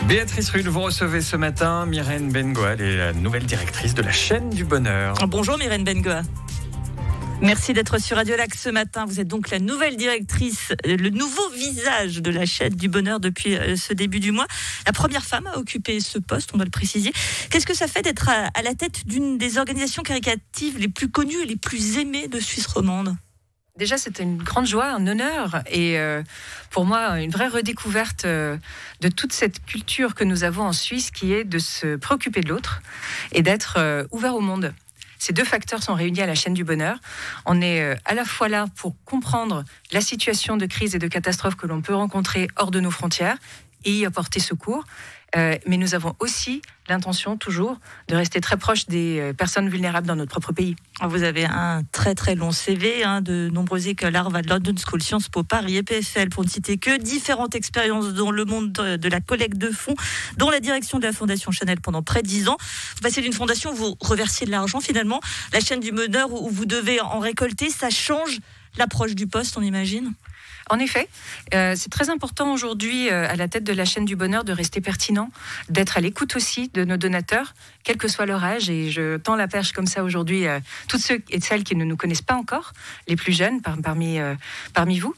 Béatrice Rulle, vous recevez ce matin Myrène Bengoa, elle est la nouvelle directrice de la chaîne du bonheur. Bonjour Myrène Bengoa. Merci d'être sur Radio Lac ce matin. Vous êtes donc la nouvelle directrice, le nouveau visage de la chaîne du bonheur depuis ce début du mois. La première femme à occuper ce poste, on doit le préciser. Qu'est-ce que ça fait d'être à la tête d'une des organisations caritatives les plus connues et les plus aimées de Suisse romande ? Déjà, c'était une grande joie, un honneur et pour moi, une vraie redécouverte de toute cette culture que nous avons en Suisse qui est de se préoccuper de l'autre et d'être ouvert au monde. Ces deux facteurs sont réunis à la chaîne du bonheur. On est à la fois là pour comprendre la situation de crise et de catastrophe que l'on peut rencontrer hors de nos frontières et y apporter secours. Mais nous avons aussi l'intention toujours de rester très proche des personnes vulnérables dans notre propre pays. Vous avez un très très long CV, de nombreuses écoles, Harvard, London School, Sciences Po, Paris, EPFL, pour ne citer que, différentes expériences dans le monde de la collecte de fonds, dont la direction de la Fondation Chanel pendant près de 10 ans. Vous passez d'une fondation où vous reversiez de l'argent finalement, la chaîne du bonheur où vous devez en récolter, ça change l'approche du poste, on imagine ? En effet, c'est très important aujourd'hui à la tête de la chaîne du bonheur de rester pertinent, d'être à l'écoute aussi de nos donateurs, quel que soit leur âge. Et je tends la perche comme ça aujourd'hui à tous ceux et celles qui ne nous connaissent pas encore, les plus jeunes parmi vous.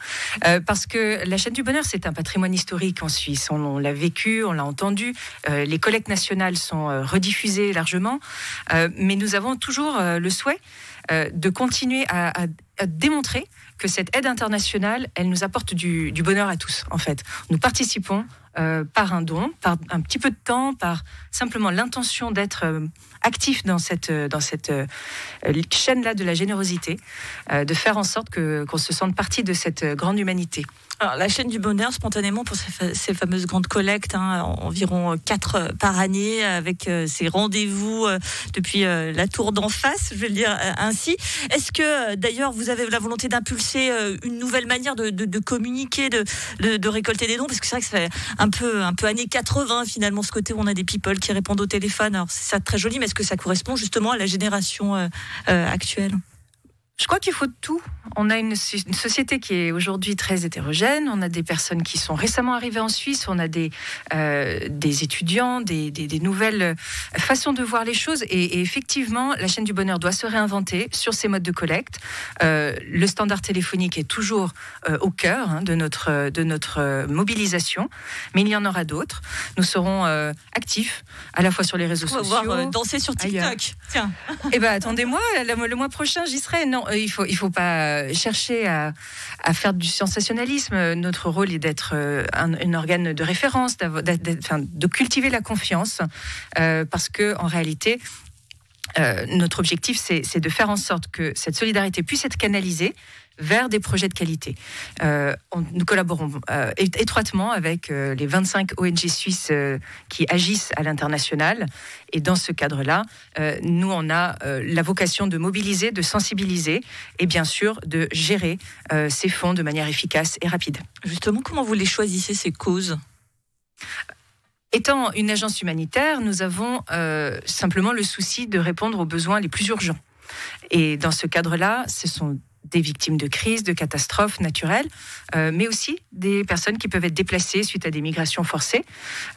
Parce que la chaîne du bonheur, c'est un patrimoine historique en Suisse. On l'a vécu, on l'a entendu. Les collectes nationales sont rediffusées largement. Mais nous avons toujours le souhait de continuer à démontrer que cette aide internationale, elle nous apporte du bonheur à tous, en fait. Nous participons par un don, par un petit peu de temps, par simplement l'intention d'être actif dans cette chaîne-là de la générosité, de faire en sorte qu'on se sente partie de cette grande humanité. Alors, la chaîne du bonheur, spontanément, pour ces fameuses grandes collectes, environ 4 par année, avec ces rendez-vous depuis la tour d'en face, je vais le dire ainsi. Est-ce que, d'ailleurs, vous avez la volonté d'impulser une nouvelle manière de communiquer, de récolter des dons ? Parce que c'est vrai que ça fait un peu années 80, finalement, ce côté où on a des people qui répondent au téléphone. Alors, c'est ça très joli, mais est-ce que ça correspond justement à la génération actuelle ? Je crois qu'il faut tout. On a une société qui est aujourd'hui très hétérogène. On a des personnes qui sont récemment arrivées en Suisse. On a des étudiants, des nouvelles façons de voir les choses. Et effectivement, la chaîne du bonheur doit se réinventer sur ses modes de collecte. Le standard téléphonique est toujours au cœur de notre mobilisation. Mais il y en aura d'autres. Nous serons actifs à la fois sur les réseaux sociaux. On va voir danser sur TikTok. Tiens. Eh ben, attendez-moi, le mois prochain, j'y serai. Non, il faut pas chercher à faire du sensationnalisme. Notre rôle est d'être un organe de référence, de cultiver la confiance, parce que en réalité, notre objectif, c'est de faire en sorte que cette solidarité puisse être canalisée vers des projets de qualité. Nous collaborons étroitement avec les 25 ONG suisses qui agissent à l'international. Et dans ce cadre-là, nous, on a la vocation de mobiliser, de sensibiliser et bien sûr de gérer ces fonds de manière efficace et rapide. Justement, comment vous les choisissez, ces causes ? Étant une agence humanitaire, nous avons simplement le souci de répondre aux besoins les plus urgents. Et dans ce cadre-là, ce sont des victimes de crises, de catastrophes naturelles, mais aussi des personnes qui peuvent être déplacées suite à des migrations forcées.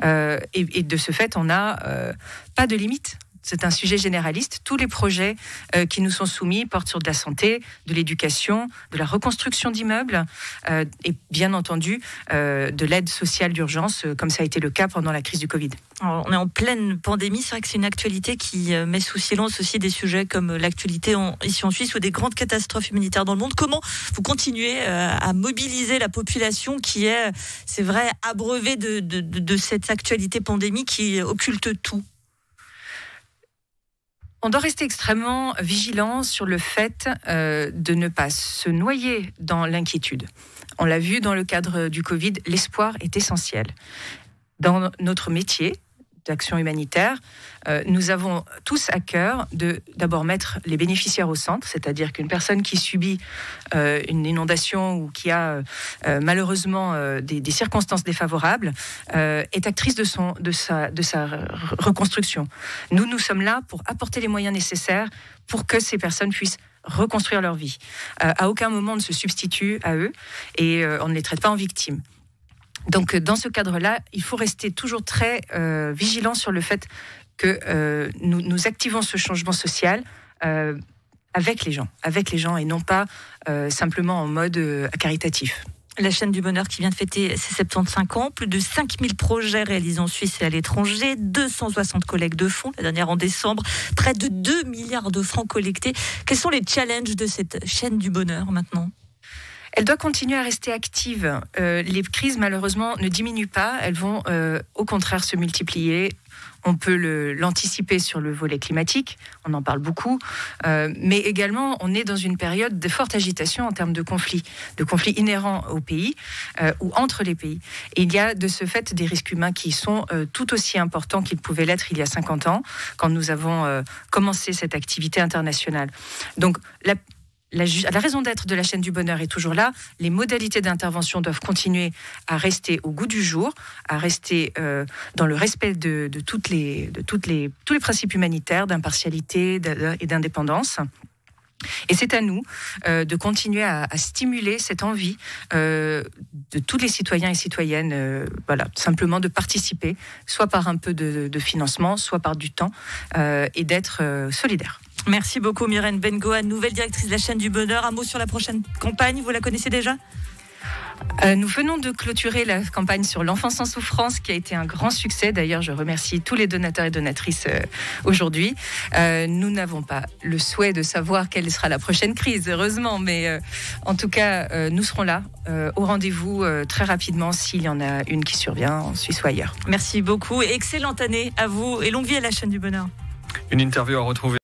Et de ce fait, on n'a pas de limite. C'est un sujet généraliste. Tous les projets qui nous sont soumis portent sur de la santé, de l'éducation, de la reconstruction d'immeubles et bien entendu de l'aide sociale d'urgence, comme ça a été le cas pendant la crise du Covid. Alors, on est en pleine pandémie, c'est vrai que c'est une actualité qui met sous silence aussi des sujets comme l'actualité ici en Suisse ou des grandes catastrophes humanitaires dans le monde. Comment vous continuez à mobiliser la population qui est, c'est vrai, abreuvée de cette actualité pandémique qui occulte tout ? On doit rester extrêmement vigilant sur le fait de ne pas se noyer dans l'inquiétude. On l'a vu dans le cadre du Covid, l'espoir est essentiel. Dans notre métier d'action humanitaire, nous avons tous à cœur de d'abord mettre les bénéficiaires au centre, c'est-à-dire qu'une personne qui subit une inondation ou qui a malheureusement des circonstances défavorables est actrice de sa reconstruction. Nous sommes là pour apporter les moyens nécessaires pour que ces personnes puissent reconstruire leur vie. À aucun moment on ne se substitue à eux et on ne les traite pas en victimes. Donc dans ce cadre-là, il faut rester toujours très vigilant sur le fait que nous activons ce changement social avec les gens et non pas simplement en mode caritatif. La chaîne du bonheur qui vient de fêter ses 75 ans, plus de 5000 projets réalisés en Suisse et à l'étranger, 260 collectes de fonds, la dernière en décembre, près de 2 milliards de francs collectés. Quels sont les challenges de cette chaîne du bonheur maintenant ? Elle doit continuer à rester active. Les crises, malheureusement, ne diminuent pas. Elles vont, au contraire, se multiplier. On peut l'anticiper sur le volet climatique. On en parle beaucoup. Mais également, on est dans une période de forte agitation en termes de conflits inhérents au pays ou entre les pays. Et il y a de ce fait des risques humains qui sont tout aussi importants qu'ils pouvaient l'être il y a 50 ans, quand nous avons commencé cette activité internationale. Donc, la raison d'être de la chaîne du bonheur est toujours là. Les modalités d'intervention doivent continuer à rester au goût du jour, à rester dans le respect de tous les principes humanitaires, d'impartialité et d'indépendance. Et c'est à nous de continuer à stimuler cette envie de tous les citoyens et citoyennes, simplement de participer, soit par un peu de financement, soit par du temps, et d'être solidaires. Merci beaucoup Myrène Bengoa, nouvelle directrice de la chaîne du bonheur. Un mot sur la prochaine campagne, vous la connaissez déjà ? Nous venons de clôturer la campagne sur l'enfance en souffrance qui a été un grand succès. D'ailleurs, je remercie tous les donateurs et donatrices aujourd'hui. Nous n'avons pas le souhait de savoir quelle sera la prochaine crise, heureusement, mais en tout cas, nous serons là au rendez-vous très rapidement s'il y en a une qui survient en Suisse ou ailleurs. Merci beaucoup et excellente année à vous et longue vie à la chaîne du bonheur. Une interview à retrouver.